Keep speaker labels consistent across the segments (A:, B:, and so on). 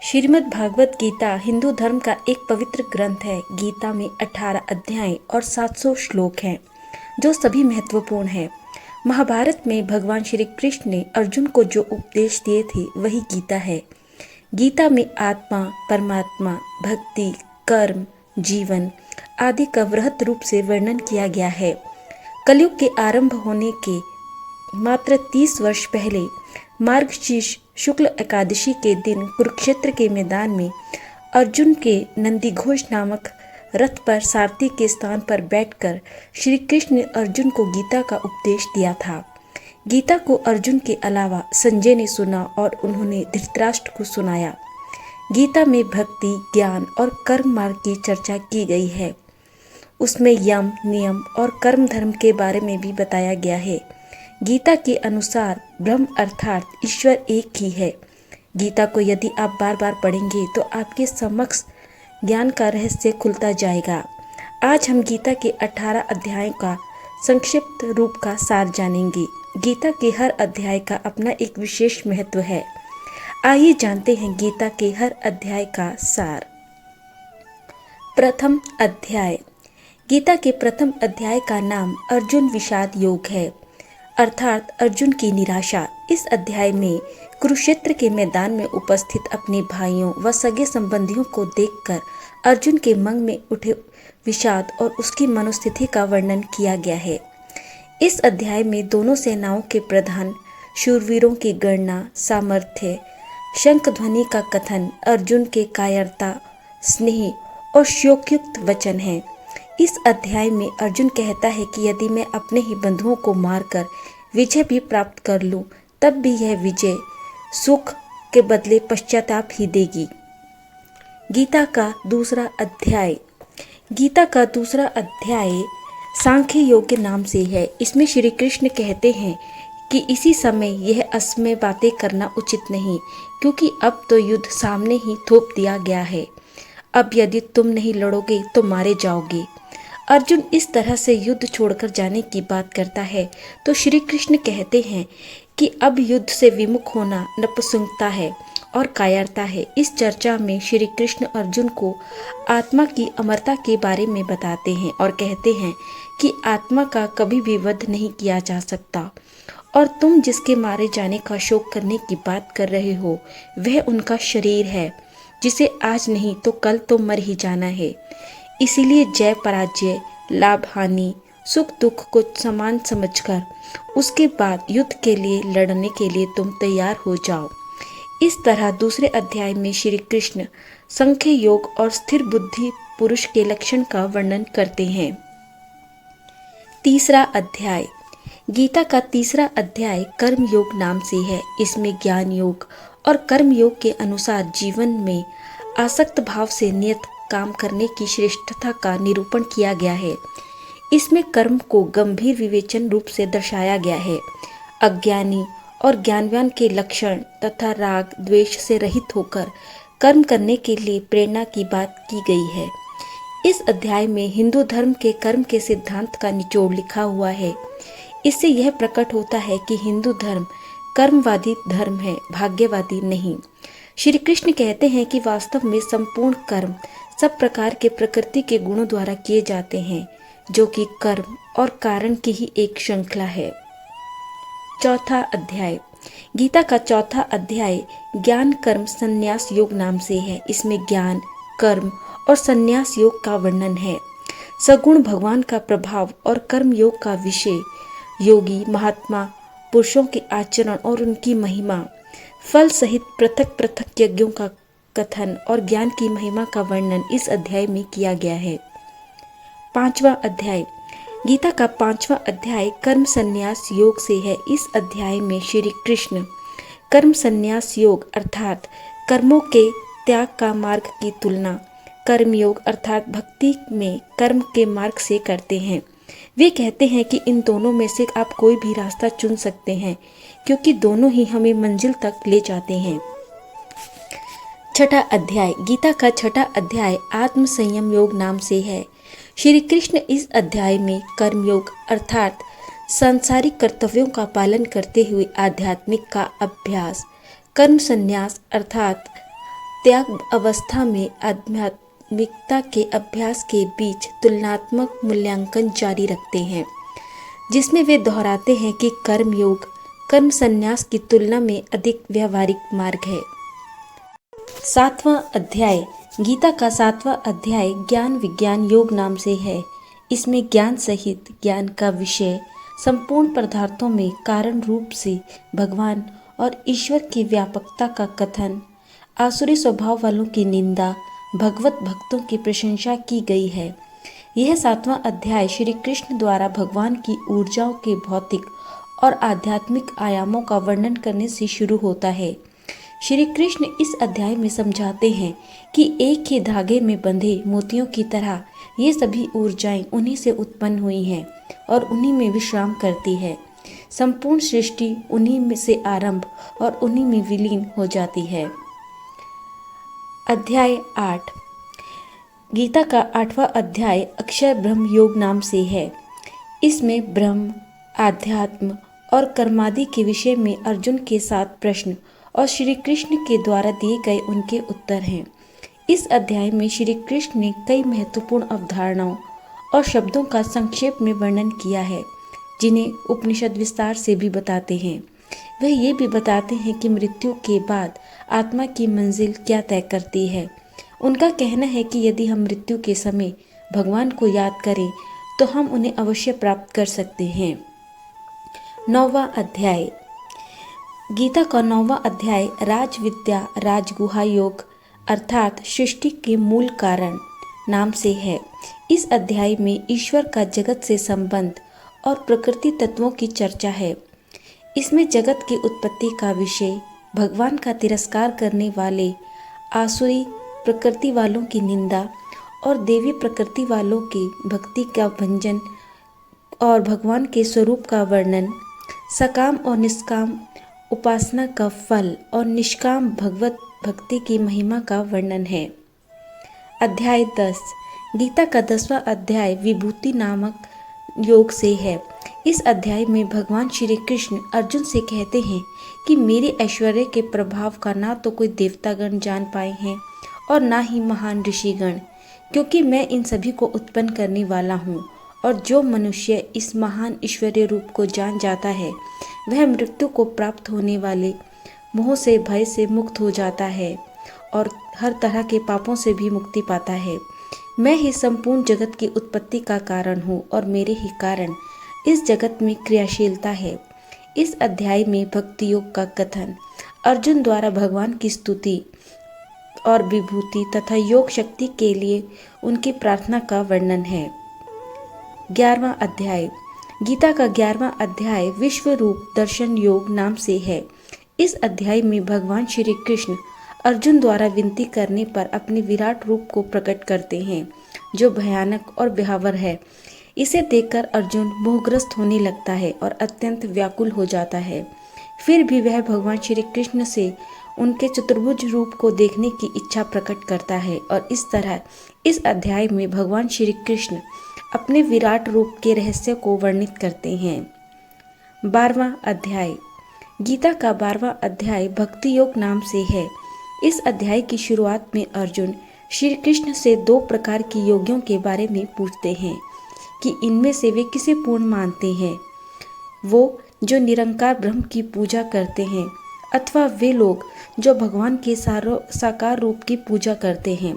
A: श्रीमद् भागवत गीता हिंदू धर्म का एक पवित्र ग्रंथ है। गीता में 18 अध्याय और 700 श्लोक हैं, जो सभी महत्वपूर्ण हैं। महाभारत में भगवान श्री कृष्ण ने अर्जुन को जो उपदेश दिए थे वही गीता है। गीता में आत्मा, परमात्मा, भक्ति, कर्म, जीवन आदि का वृहत रूप से वर्णन किया गया है। कलयुग के आरंभ होने के मात्र 30 वर्ष पहले मार्गशीर्ष शुक्ल एकादशी के दिन कुरुक्षेत्र के मैदान में अर्जुन के नंदीघोष नामक रथ पर सारथी के स्थान पर बैठकर श्री कृष्ण ने अर्जुन को गीता का उपदेश दिया था। गीता को अर्जुन के अलावा संजय ने सुना और उन्होंने धृतराष्ट्र को सुनाया। गीता में भक्ति, ज्ञान और कर्म मार्ग की चर्चा की गई है। उसमें यम, नियम और कर्म धर्म के बारे में भी बताया गया है। गीता के अनुसार ब्रह्म अर्थात ईश्वर एक ही है। गीता को यदि आप बार बार पढ़ेंगे तो आपके समक्ष ज्ञान का रहस्य खुलता जाएगा। आज हम गीता के 18 अध्यायों का संक्षिप्त रूप का सार जानेंगे। गीता के हर अध्याय का अपना एक विशेष महत्व है। आइए जानते हैं गीता के हर अध्याय का सार। प्रथम अध्याय। गीता के प्रथम अध्याय का नाम अर्जुन विषाद योग है, अर्थात अर्जुन की निराशा। इस अध्याय में कुरुक्षेत्र के मैदान में उपस्थित अपने भाइयों व सगे संबंधियों को देखकर अर्जुन के मन में उठे विषाद और उसकी मनोस्थिति का वर्णन किया गया है। इस अध्याय में दोनों सेनाओं के प्रधान शूरवीरों की गणना, सामर्थ्य, शंख ध्वनि का कथन, अर्जुन के कायरता, स्नेह और शोकयुक्त वचन है। इस अध्याय में अर्जुन कहता है कि यदि मैं अपने ही बंधुओं को मारकर विजय भी प्राप्त कर लूं, तब भी यह विजय सुख के बदले पश्चाताप ही देगी। गीता का दूसरा अध्याय। गीता का दूसरा अध्याय सांख्य योग के नाम से है। इसमें श्री कृष्ण कहते हैं कि इसी समय यह असमय बातें करना उचित नहीं, क्योंकि अब तो युद्ध सामने ही थोप दिया गया है। अब यदि तुम नहीं लड़ोगे तो मारे जाओगे। अर्जुन इस तरह से युद्ध छोड़कर जाने की बात करता है तो श्री कृष्ण कहते हैं कि अब युद्ध से विमुख होना नपुंसकता है और कायरता है। इस चर्चा में श्री कृष्ण अर्जुन को आत्मा की अमरता के बारे में बताते हैं और कहते हैं कि आत्मा का कभी भी वध नहीं किया जा सकता और तुम जिसके मारे जाने का शोक करने की बात कर रहे हो वह उनका शरीर है, जिसे आज नहीं तो कल तो मर ही जाना है। इसीलिए जय पराजय, लाभ हानि, सुख दुख को समान समझकर उसके बाद युद्ध के लिए लड़ने के लिए तुम तैयार हो जाओ। इस तरह दूसरे अध्याय में श्री कृष्ण सांख्य योग और स्थिर बुद्धि पुरुष के लक्षण का वर्णन करते हैं। तीसरा अध्याय। गीता का तीसरा अध्याय कर्म योग नाम से है। इसमें ज्ञान योग और कर्म योग के अनुसार जीवन में आसक्त भाव से नियत काम करने की श्रेष्ठता का निरूपण किया गया है। इसमें कर्म को गंभीर विवेचन रूप से दर्शाया गया है। अज्ञानी और ज्ञानवान के लक्षण तथा राग द्वेष से रहित होकर कर्म करने के लिए प्रेरणा की बात की गई है। इस अध्याय में हिंदू धर्म के कर्म के सिद्धांत का निचोड़ लिखा हुआ है। इससे यह प्रकट होता है कि हिंदू धर्म कर्मवादी धर्म है, भाग्यवादी नहीं। श्री कृष्ण कहते हैं कि वास्तव में संपूर्ण कर्म सब प्रकार के प्रकृति के गुणों द्वारा किए जाते हैं, जो कि कर्म और कारण की ही एक श्रृंखला है। चौथा अध्याय। गीता का चौथा अध्याय ज्ञान कर्म संन्यास योग नाम से है। इसमें ज्ञान, कर्म और संन्यास योग का वर्णन है। सगुण भगवान का प्रभाव और कर्म योग का विषय, योगी महात्मा पुरुषों के आचरण और उनकी महिमा, फल सहित पृथक पृथक यज्ञों का कथन और ज्ञान की महिमा का वर्णन इस अध्याय में किया गया है। पांचवा अध्याय। गीता का पांचवा अध्याय कर्म संन्यास योग से है। इस अध्याय में श्री कृष्ण कर्म संन्यास योग अर्थात कर्मों के त्याग का मार्ग की तुलना कर्म योग अर्थात भक्ति में कर्म के मार्ग से करते हैं। वे कहते हैं कि इन दोनों में से आप कोई भी रास्ता चुन सकते हैं, क्योंकि दोनों ही हमें मंजिल तक ले जाते हैं। छठा अध्याय। गीता का छठा अध्याय आत्म संयम योग नाम से है। श्री कृष्ण इस अध्याय में कर्मयोग अर्थात सांसारिक कर्तव्यों का पालन करते हुए आध्यात्मिक का अभ्यास, कर्म संन्यास अर्थात त्याग अवस्था में आध्यात्मिकता के अभ्यास के बीच तुलनात्मक मूल्यांकन जारी रखते हैं, जिसमें वे दोहराते हैं कि कर्म योग कर्म संन्यास की तुलना में अधिक व्यावहारिक मार्ग है। 7वां अध्याय गीता का 7वां अध्याय ज्ञान विज्ञान योग नाम से है। इसमें ज्ञान सहित ज्ञान का विषय संपूर्ण पदार्थों में कारण रूप से भगवान और ईश्वर की व्यापकता का कथन, आसुरी स्वभाव वालों की निंदा, भगवत भक्तों की प्रशंसा की गई है। यह 7वां अध्याय श्री कृष्ण द्वारा भगवान की ऊर्जाओं के भौतिक और आध्यात्मिक आयामों का वर्णन करने से शुरू होता है। श्री कृष्ण इस अध्याय में समझाते हैं कि एक ही धागे में बंधे मोतियों की तरह ये सभी ऊर्जाएं उन्हीं से उत्पन्न हुई हैं और उन्हीं में विश्राम करती है। संपूर्ण सृष्टि उन्हीं में से आरंभ और उन्हीं में विलीन हो जाती है। अध्याय 8 गीता का 8वां अध्याय अक्षर ब्रह्म योग नाम से है। इसमें ब्रह्म, आध्यात्म और कर्मादि के विषय में अर्जुन के 7 प्रश्न और श्री कृष्ण के द्वारा दिए गए उनके उत्तर हैं। इस अध्याय में श्री कृष्ण ने कई महत्वपूर्ण अवधारणाओं और शब्दों का संक्षेप में वर्णन किया है, जिन्हें उपनिषद विस्तार से भी बताते हैं। वह ये भी बताते हैं कि मृत्यु के बाद आत्मा की मंजिल क्या तय करती है। उनका कहना है कि यदि हम मृत्यु के समय भगवान को याद करें तो हम उन्हें अवश्य प्राप्त कर सकते हैं। 9वां अध्याय गीता का 9वां अध्याय राजविद्या राजगुहा योग अर्थात सृष्टि के मूल कारण नाम से है। इस अध्याय में ईश्वर का जगत से संबंध और प्रकृति तत्वों की चर्चा है। इसमें जगत की उत्पत्ति का विषय, भगवान का तिरस्कार करने वाले आसुरी प्रकृति वालों की निंदा और देवी प्रकृति वालों की भक्ति का भंजन और भगवान के स्वरूप का वर्णन, सकाम और निष्काम उपासना का फल और निष्काम भगवत भक्ति की महिमा का वर्णन है। अध्याय 10 गीता का 10वां अध्याय विभूति नामक योग से है। इस अध्याय में भगवान श्री कृष्ण अर्जुन से कहते हैं कि मेरे ऐश्वर्य के प्रभाव का ना तो कोई देवतागण जान पाए हैं और ना ही महान ऋषिगण, क्योंकि मैं इन सभी को उत्पन्न करने वाला हूँ। और जो मनुष्य इस महान ईश्वरीय रूप को जान जाता है वह मृत्यु को प्राप्त होने वाले मोह से भय से मुक्त हो जाता है और हर तरह के पापों से भी मुक्ति पाता है। मैं ही संपूर्ण जगत की उत्पत्ति का कारण हूँ और मेरे ही कारण इस जगत में क्रियाशीलता है। इस अध्याय में भक्ति योग का कथन, अर्जुन द्वारा भगवान की स्तुति और विभूति तथा योग शक्ति के लिए उनकी प्रार्थना का वर्णन है। 11वां अध्याय गीता का 11वां अध्याय विश्व रूप दर्शन योग नाम से है। इस अध्याय में भगवान श्री कृष्ण अर्जुन द्वारा विनती करने पर अपने विराट रूप को प्रकट करते हैं, जो भयानक और भयावह है। इसे देखकर अर्जुन मोहग्रस्त होने लगता है और अत्यंत व्याकुल हो जाता है। फिर भी वह भगवान श्री कृष्ण से उनके चतुर्भुज रूप को देखने की इच्छा प्रकट करता है और इस तरह इस अध्याय में भगवान श्री कृष्ण अपने विराट रूप के रहस्य को वर्णित करते हैं। 12वां अध्याय गीता का 12वां अध्याय भक्ति योग नाम से है। इस अध्याय की शुरुआत में अर्जुन श्री कृष्ण से 2 प्रकार की योगियों के बारे में पूछते हैं कि इनमें से वे किसे पूर्ण मानते हैं, वो जो निरंकार ब्रह्म की पूजा करते हैं अथवा वे लोग जो भगवान के साकार रूप की पूजा करते हैं।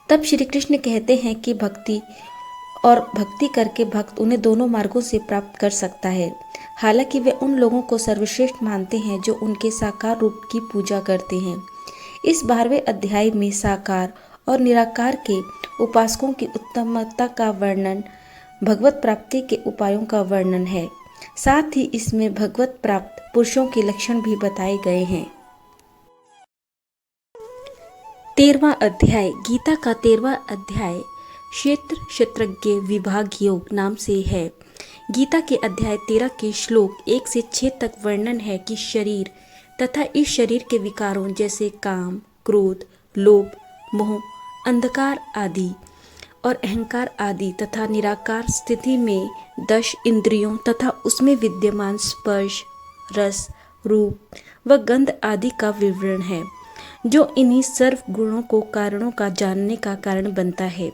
A: तब श्री कृष्ण कहते हैं कि भक्ति और भक्ति करके भक्त उन्हें दोनों मार्गों से प्राप्त कर सकता है। हालांकि वे उन लोगों को सर्वश्रेष्ठ मानते हैं जो उनके साकार रूप की पूजा करते हैं। इस 12वें अध्याय में साकार और निराकार के उपासकों की उत्तमता का वर्णन, भगवत प्राप्ति के उपायों का वर्णन है। साथ ही इसमें भगवत प्राप्त पुरुषों के लक्षण भी बताए गए हैं। 13वां अध्याय गीता का 13वां अध्याय क्षेत्र क्षेत्रज्ञ विभाग योग नाम से है। गीता के अध्याय 13 के श्लोक 1 से 6 तक वर्णन है कि शरीर तथा इस शरीर के विकारों जैसे काम, क्रोध, लोभ, मोह, अंधकार आदि और अहंकार आदि तथा निराकार स्थिति में 10 इंद्रियों तथा उसमें विद्यमान स्पर्श, रस, रूप व गंध आदि का विवरण है। जो इन्हीं सर्व गुणों को कारणों का जानने का कारण बनता है,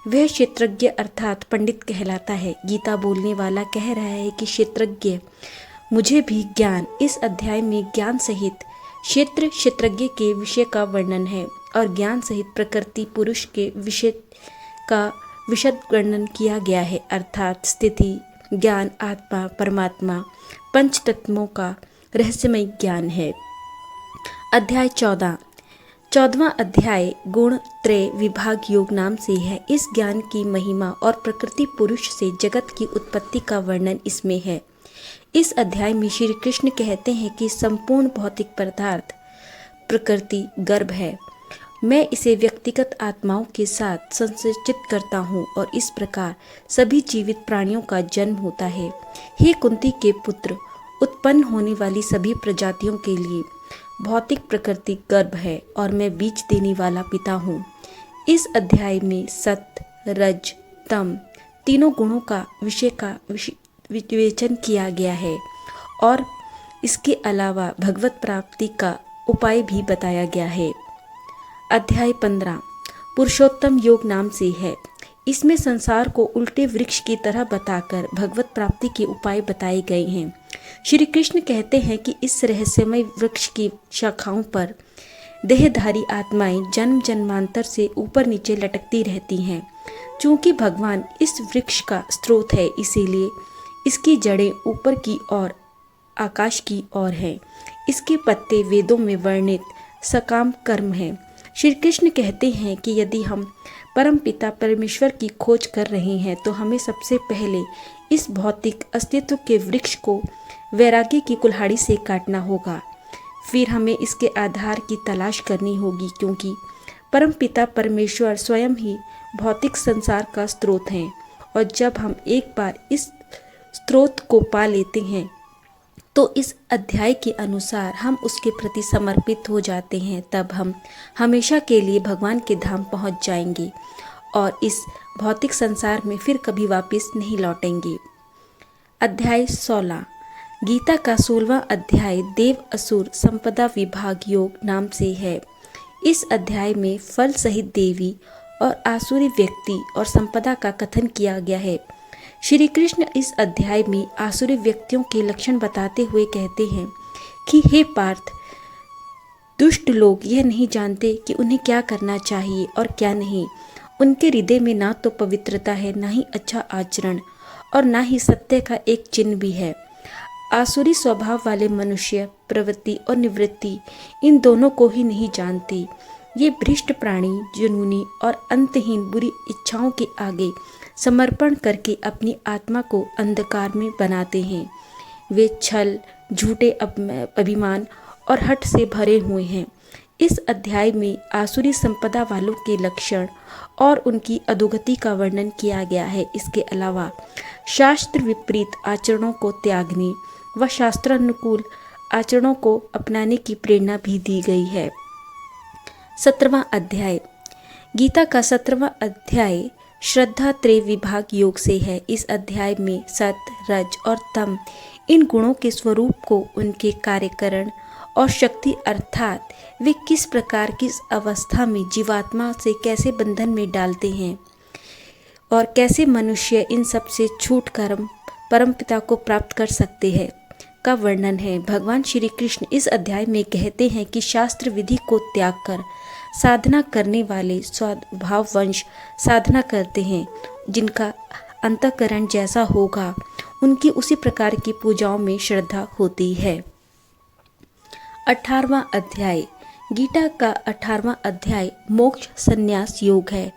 A: वह क्षेत्रज्ञ अर्थात पंडित कहलाता है। गीता बोलने वाला कह रहा है कि क्षेत्रज्ञ मुझे भी ज्ञान। इस अध्याय में ज्ञान सहित क्षेत्रज्ञ के विषय का वर्णन है और ज्ञान सहित प्रकृति पुरुष के विषय का विशद वर्णन किया गया है, अर्थात स्थिति, ज्ञान, आत्मा, परमात्मा, पंच तत्वों का रहस्यमय ज्ञान है। अध्याय 14वां अध्याय गुण त्रय विभाग योग नाम से है। इस ज्ञान की महिमा और प्रकृति पुरुष से जगत की उत्पत्ति का वर्णन इसमें है। इस अध्याय में श्री कृष्ण कहते हैं कि संपूर्ण भौतिक पदार्थ प्रकृति गर्भ है। मैं इसे व्यक्तिगत आत्माओं के साथ संचित करता हूँ और इस प्रकार सभी जीवित प्राणियों का जन्म होता है। हे कुंती के पुत्र, उत्पन्न होने वाली सभी प्रजातियों के लिए भौतिक प्रकृति गर्भ है और मैं बीज देने वाला पिता हूँ। इस अध्याय में सत, रज, तम तीनों गुणों का विषय का विवेचन किया गया है और इसके अलावा भगवत प्राप्ति का उपाय भी बताया गया है। अध्याय 15 पुरुषोत्तम योग नाम से है। इसमें संसार को उल्टे वृक्ष की तरह बताकर भगवत प्राप्ति के उपाय बताए गए हैं। श्री कृष्ण कहते हैं कि इस रहस्यमय वृक्ष की शाखाओं पर देहधारी आत्माएं जन्म जन्मांतर से ऊपर नीचे लटकती रहती हैं। चूंकि भगवान इस वृक्ष का स्रोत है, इसीलिए इसकी जड़ें ऊपर की ओर आकाश की ओर हैं। इसके पत्ते वेदों में वर्णित सकाम कर्म हैं। श्री कृष्ण कहते हैं कि यदि हम परम पिता परमेश्वर की खोज कर रहे हैं तो हमें सबसे पहले इस भौतिक अस्तित्व के वृक्ष को वैराग्य की कुल्हाड़ी से काटना होगा। फिर हमें इसके आधार की तलाश करनी होगी, क्योंकि परम पिता परमेश्वर स्वयं ही भौतिक संसार का स्रोत हैं। और जब हम एक बार इस स्रोत को पा लेते हैं तो इस अध्याय के अनुसार हम उसके प्रति समर्पित हो जाते हैं। तब हम हमेशा के लिए भगवान के धाम पहुंच जाएंगे और इस भौतिक संसार में फिर कभी वापस नहीं लौटेंगे। अध्याय 16 गीता का 16वां अध्याय देव असुर संपदा विभाग योग नाम से है। इस अध्याय में फल सहित देवी और आसुरी व्यक्ति और संपदा का कथन किया गया है। श्री कृष्ण इस अध्याय में आसुरी व्यक्तियों के लक्षण बताते हुए कहते हैं कि हे पार्थ, दुष्ट लोग यह नहीं जानते कि उन्हें क्या करना चाहिए और क्या नहीं। उनके हृदय में ना तो पवित्रता है, ना ही अच्छा आचरण और ना ही सत्य का एक चिन्ह भी है। आसुरी स्वभाव वाले मनुष्य प्रवृत्ति और निवृत्ति इन दोनों को ही नहीं जानते। ये भ्रष्ट प्राणी जुनूनी और अंतहीन बुरी इच्छाओं के आगे समर्पण करके अपनी आत्मा को अंधकार में बनाते हैं। वे छल, झूठे अभिमान और हठ से भरे हुए हैं। इस अध्याय में आसुरी संपदा वालों के लक्षण और उनकी अधोगति का वर्णन किया गया है। इसके अलावा शास्त्र विपरीत आचरणों को त्यागने व शास्त्रानुकूल आचरणों को अपनाने की प्रेरणा भी दी गई है। 17वां अध्याय गीता का 17वां अध्याय श्रद्धा त्रय विभाग योग से है। इस अध्याय में सत, रज और तम इन गुणों के स्वरूप को, उनके कार्यकरण और शक्ति अर्थात वे किस प्रकार किस अवस्था में जीवात्मा से कैसे बंधन में डालते हैं और कैसे मनुष्य इन सब से छूट कर परमपिता को प्राप्त कर सकते हैं का वर्णन है। भगवान श्री कृष्ण इस अध्याय में कहते हैं कि शास्त्र विधि को त्याग कर साधना करने वाले स्वभाववंश साधना करते हैं। जिनका अंतःकरण जैसा होगा उनकी उसी प्रकार की पूजाओं में श्रद्धा होती है। 18वां अध्याय गीता का 18वां अध्याय मोक्ष संन्यास योग है।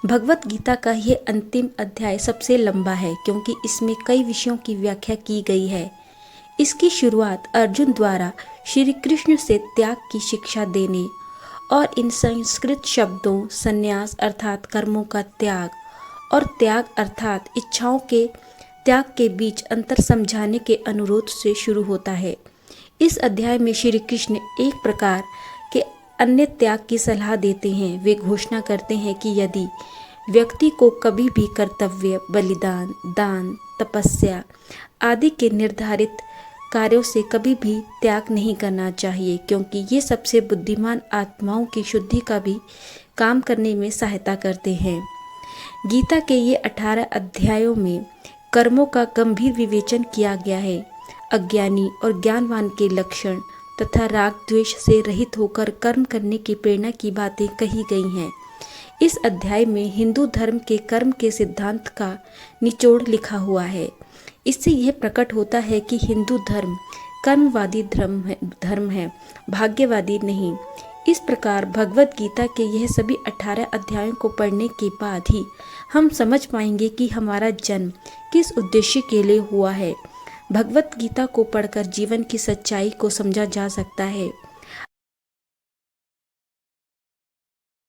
A: भगवत गीता का यह अंतिम अध्याय सबसे लंबा है, क्योंकि इसमें कई विषयों की व्याख्या की गई है। इसकी शुरुआत अर्जुन द्वारा श्री कृष्ण से त्याग की शिक्षा देने और इन संस्कृत शब्दों संन्यास अर्थात कर्मों का त्याग और त्याग अर्थात इच्छाओं के त्याग के बीच अंतर समझाने के अनुरोध से शुरू होता है। इस अध्याय में श्री कृष्ण एक प्रकार के अन्य त्याग की सलाह देते हैं। वे घोषणा करते हैं कि यदि व्यक्ति को कभी भी कर्तव्य, बलिदान, दान, तपस्या आदि के निर्धारित कार्यों से कभी भी त्याग नहीं करना चाहिए, क्योंकि ये सबसे बुद्धिमान आत्माओं की शुद्धि का भी काम करने में सहायता करते हैं। गीता के ये 18 अध्यायों में कर्मों का गंभीर विवेचन किया गया है। अज्ञानी और ज्ञानवान के लक्षण तथा राग द्वेष से रहित होकर कर्म करने की प्रेरणा की बातें कही गई हैं। इस अध्याय में हिंदू धर्म के कर्म के सिद्धांत का निचोड़ लिखा हुआ है। इससे यह प्रकट होता है कि हिंदू धर्म कर्मवादी धर्म है, भाग्यवादी नहीं। इस प्रकार भगवत गीता के यह सभी 18 अध्यायों को पढ़ने के बाद ही हम समझ पाएंगे कि हमारा जन्म किस उद्देश्य के लिए हुआ है। भगवत गीता को पढ़कर जीवन की सच्चाई को समझा जा सकता है।